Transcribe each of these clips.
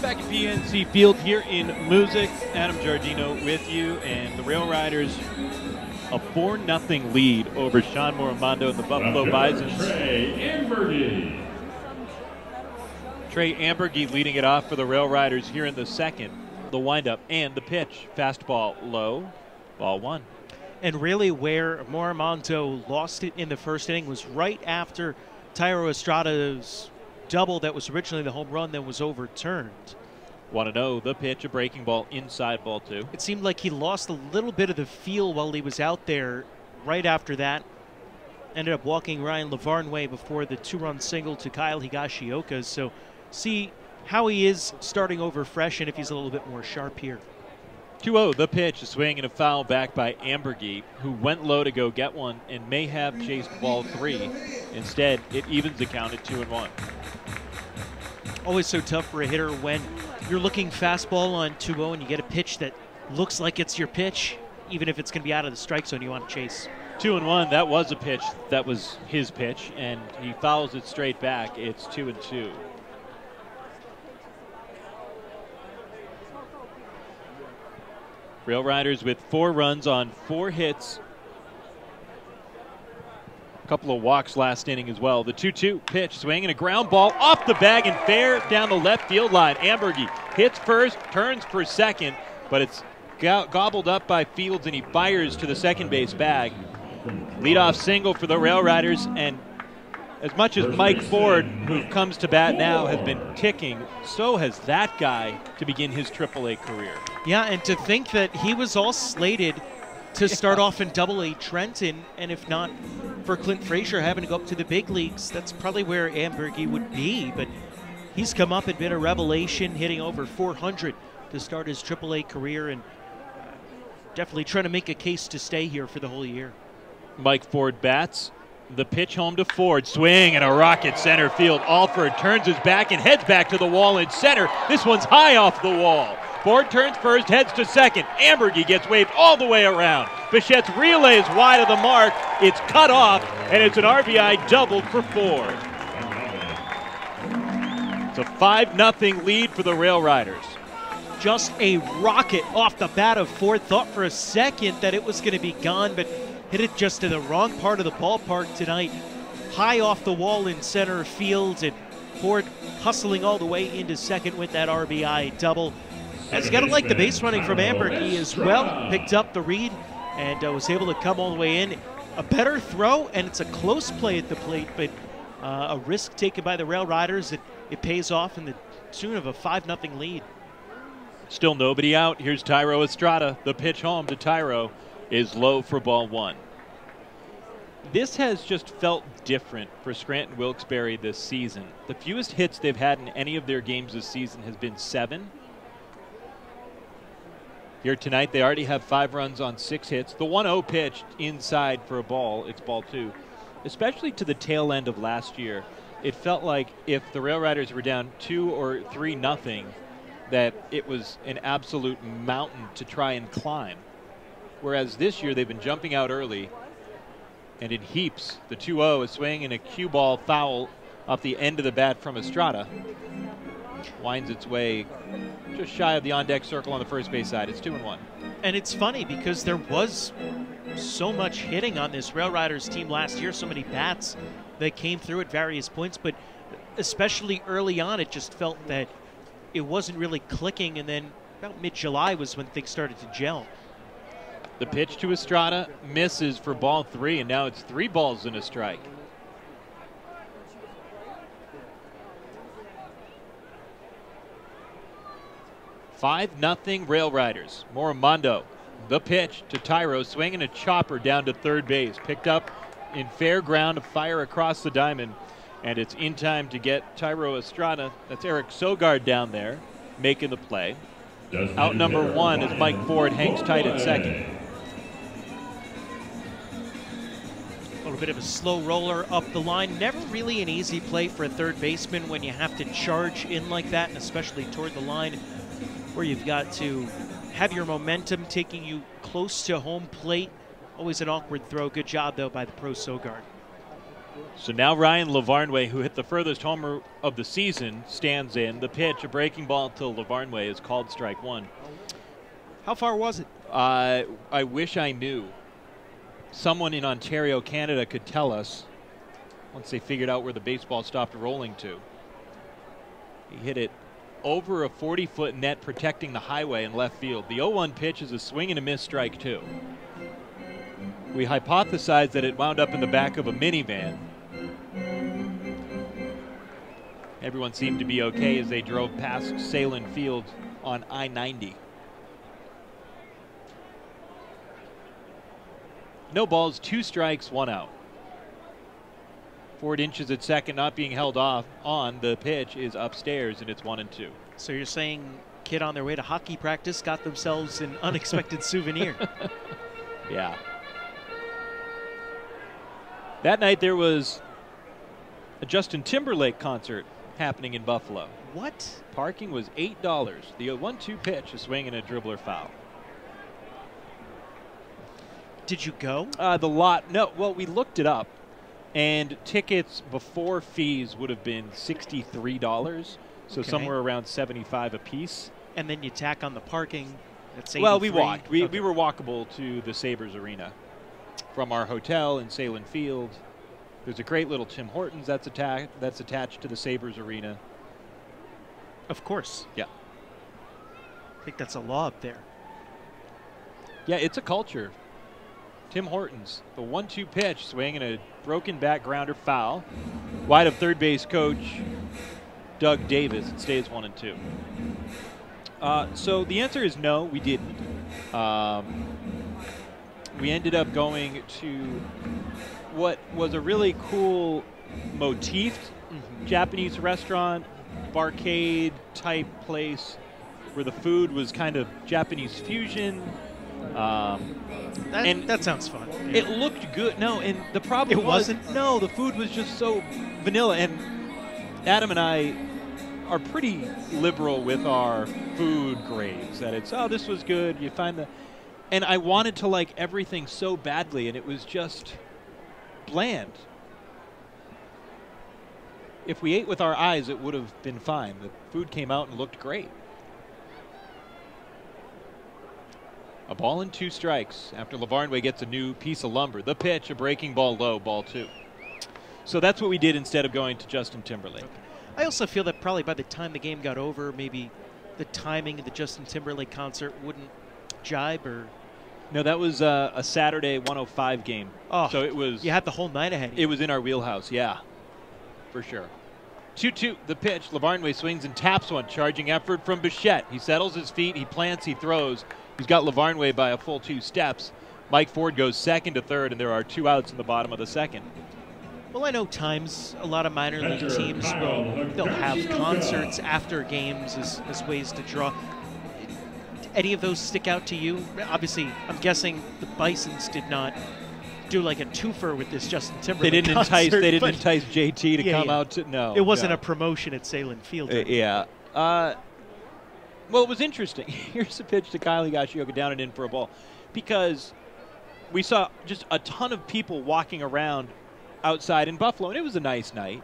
back at PNC Field here in Music. Adam Giardino with you, and the RailRiders a 4-0 lead over Sean Morimondo and the Buffalo Bisons. Trey Ambergy leading it off for the RailRiders here in the second. The windup and the pitch. Fastball low, ball one. And really where Morimondo lost it in the first inning was right after Thairo Estrada's double that was originally the home run that was overturned. 1-0, the pitch, a breaking ball inside, ball two. It seemed like he lost a little bit of the feel while he was out there right after that. Ended up walking Ryan Lavarne way before the 2-run single to Kyle Higashioka. So see how he is starting over fresh and if he's a little bit more sharp here. 2-0, the pitch, a swing and a foul back by Ambergy, who went low to go get one and may have chased ball three. Instead, it evens the count at 2-1. Always so tough for a hitter when you're looking fastball on 2-0 and you get a pitch that looks like it's your pitch, even if it's going to be out of the strike zone you want to chase. 2-1, that was a pitch. That was his pitch, and he fouls it straight back. It's 2-2. RailRiders with 4 runs on 4 hits. A couple of walks last inning as well. The 2-2 pitch, swing and a ground ball off the bag and fair down the left field line. Ambergy hits first, turns for second, but it's gobbled up by Fields and he fires to the second base bag. Leadoff single for the RailRiders, and as much as Mike Ford, who comes to bat now, has been ticking, so has that guy to begin his AAA career. Yeah, and to think that he was all slated to start off in Double-A Trenton, and if not for Clint Frazier having to go up to the big leagues, that's probably where Ambergy would be. But he's come up and been a revelation, hitting over 400 to start his AAA career, and definitely trying to make a case to stay here for the whole year. Mike Ford bats. The pitch home to Ford. Swing and a rocket center field. Alford turns his back and heads back to the wall in center. This one's high off the wall. Ford turns first, heads to second. Ambergy gets waved all the way around. Bichette's relay is wide of the mark. It's cut off, and it's an RBI double for Ford. It's a 5-0 lead for the RailRiders. Just a rocket off the bat of Ford. Thought for a second that it was going to be gone, but hit it just to the wrong part of the ballpark tonight. High off the wall in center field, and Ford hustling all the way into second with that RBI double. As you got to like the base running from Ambergy as well. Picked up the read and was able to come all the way in. A better throw, and it's a close play at the plate, but a risk taken by the RailRiders. It pays off in the tune of a 5-0 lead. Still nobody out. Here's Thairo Estrada. The pitch home to Thairo is low for ball one. This has just felt different for Scranton Wilkes-Barre this season. The fewest hits they've had in any of their games this season has been 7. Here tonight, they already have 5 runs on 6 hits. The 1-0 pitch inside for a ball. It's ball 2. Especially to the tail end of last year, it felt like if the RailRiders were down 2 or 3-0, that it was an absolute mountain to try and climb. Whereas this year, they've been jumping out early and in heaps. The 2-0, a swing and a cue ball foul off the end of the bat from Estrada. Winds its way just shy of the on-deck circle on the first base side. It's 2-1. And it's funny because there was so much hitting on this RailRiders team last year, so many bats that came through at various points, but especially early on, it just felt that it wasn't really clicking, and then about mid-July was when things started to gel. The pitch to Estrada misses for ball 3, and now it's 3 balls and a strike. (5-0) RailRiders. Morimondo, the pitch to Thairo, swinging a chopper down to third base. Picked up in fair ground to fire across the diamond, and it's in time to get Thairo Estrada. That's Eric Sogard down there making the play. Out number 1 as Mike Ford hangs tight at second. A little bit of a slow roller up the line. Never really an easy play for a third baseman when you have to charge in like that, and especially toward the line where you've got to have your momentum taking you close to home plate. Always an awkward throw. Good job, though, by the pro Sogard. So now Ryan Lavarnway, who hit the furthest homer of the season, stands in. The pitch, a breaking ball to Lavarnway, is called strike one. How far was it? I wish I knew. Someone in Ontario, Canada could tell us once they figured out where the baseball stopped rolling to. He hit it over a 40-foot net protecting the highway in left field. The 0-1 pitch is a swing and a miss, strike two. We hypothesized that it wound up in the back of a minivan. Everyone seemed to be okay as they drove past Salem Field on I-90. No balls, 2 strikes, 1 out. Ford inches at second, not being held off on. The pitch is upstairs, and it's 1-2. So you're saying kid on their way to hockey practice got themselves an unexpected souvenir. Yeah. That night there was a Justin Timberlake concert happening in Buffalo. What? Parking was $8. The 1-2 pitch, a swing and a dribbler foul. Did you go? The lot, no. Well, we looked it up, and tickets before fees would have been $63, so somewhere around $75 a piece. And then you tack on the parking. That's well, we walked. We were walkable to the Sabres Arena from our hotel in Salem Field. There's a great little Tim Hortons that's attached to the Sabres Arena. Of course. Yeah. I think that's a law up there. Yeah, it's a culture. Tim Hortons, the 1-2 pitch, swing and a broken back grounder, foul. Wide of third base coach Doug Davis. It stays 1-2. So the answer is no, we didn't. We ended up going to what was a really cool motifed Japanese restaurant, barcade type place where the food was kind of Japanese fusion. That sounds fun. Yeah. It looked good. No, and the problem wasn't. No, the food was just so vanilla. And Adam and I are pretty liberal with our food grades. That it's, oh, this was good. You find the, and I wanted to like everything so badly, and it was just bland. If we ate with our eyes, it would have been fine. The food came out and looked great. A ball and 2 strikes after Lavarnway gets a new piece of lumber. The pitch, a breaking ball low, ball 2. So that's what we did instead of going to Justin Timberlake. I also feel that probably by the time the game got over, maybe the timing of the Justin Timberlake concert wouldn't jibe or... No, that was a Saturday 105 game. Oh, so it was... You had the whole night ahead of you. It was in our wheelhouse, yeah, for sure. 2-2, the pitch. Lavarnway swings and taps one. Charging effort from Bichette. He settles his feet, he plants, he throws. He's got Lavarnway by a full 2 steps. Mike Ford goes second to third, and there are 2 outs in the bottom of the second. Well, I know times a lot of minor league teams they'll have concerts after games as ways to draw. Any of those stick out to you? Obviously, I'm guessing the Bisons did not do like a twofer with this Justin Timberlake They didn't concert, entice JT to come out to no. It wasn't a promotion at Salem Field. Yeah. Well, it was interesting. Here's a pitch to Kyle Higashioka down and in for a ball, because we saw just a ton of people walking around outside in Buffalo, and it was a nice night.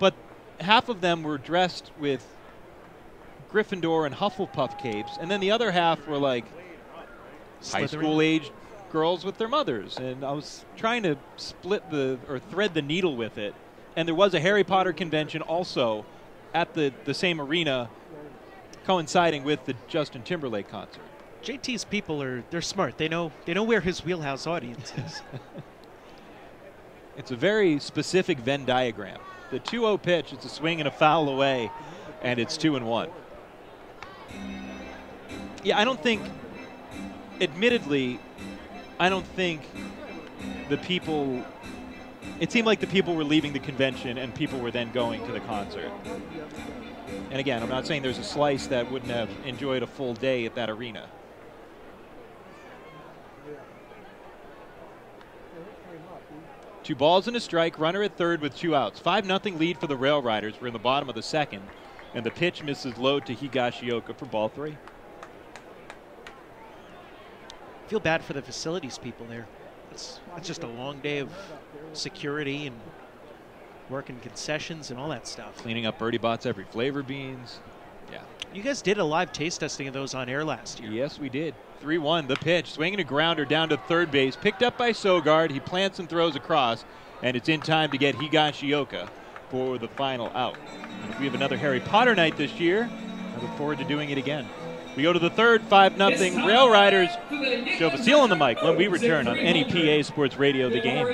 But half of them were dressed with Gryffindor and Hufflepuff capes, and then the other half were like high school-aged girls with their mothers. And I was trying to thread the needle with it. And there was a Harry Potter convention also at the same arena, coinciding with the Justin Timberlake concert. JT's people they're smart. They know where his wheelhouse audience is. It's a very specific Venn diagram. The 2-0 pitch, it's a swing and a foul away, and it's 2-1. Yeah, I don't think, admittedly, I don't think the people, it seemed like the people were leaving the convention and people were then going to the concert. And again, I'm not saying there's a slice that wouldn't have enjoyed a full day at that arena. Two balls and a strike, runner at third with 2 outs. 5-0 lead for the RailRiders. We're in the bottom of the second, and the pitch misses low to Higashioka for ball 3. I feel bad for the facilities people there. It's just a long day of security and working concessions and all that stuff. Cleaning up birdie bots every flavor beans. Yeah. You guys did a live taste testing of those on air last year. Yes, we did. 3-1, the pitch. Swinging a grounder down to third base. Picked up by Sogard. He plants and throws across, and it's in time to get Higashioka for the final out. And if we have another Harry Potter night this year, I look forward to doing it again. We go to the third, 5-0. Rail Riders. Joe Basile on the mic when we return on NEPA Sports Radio, The Game.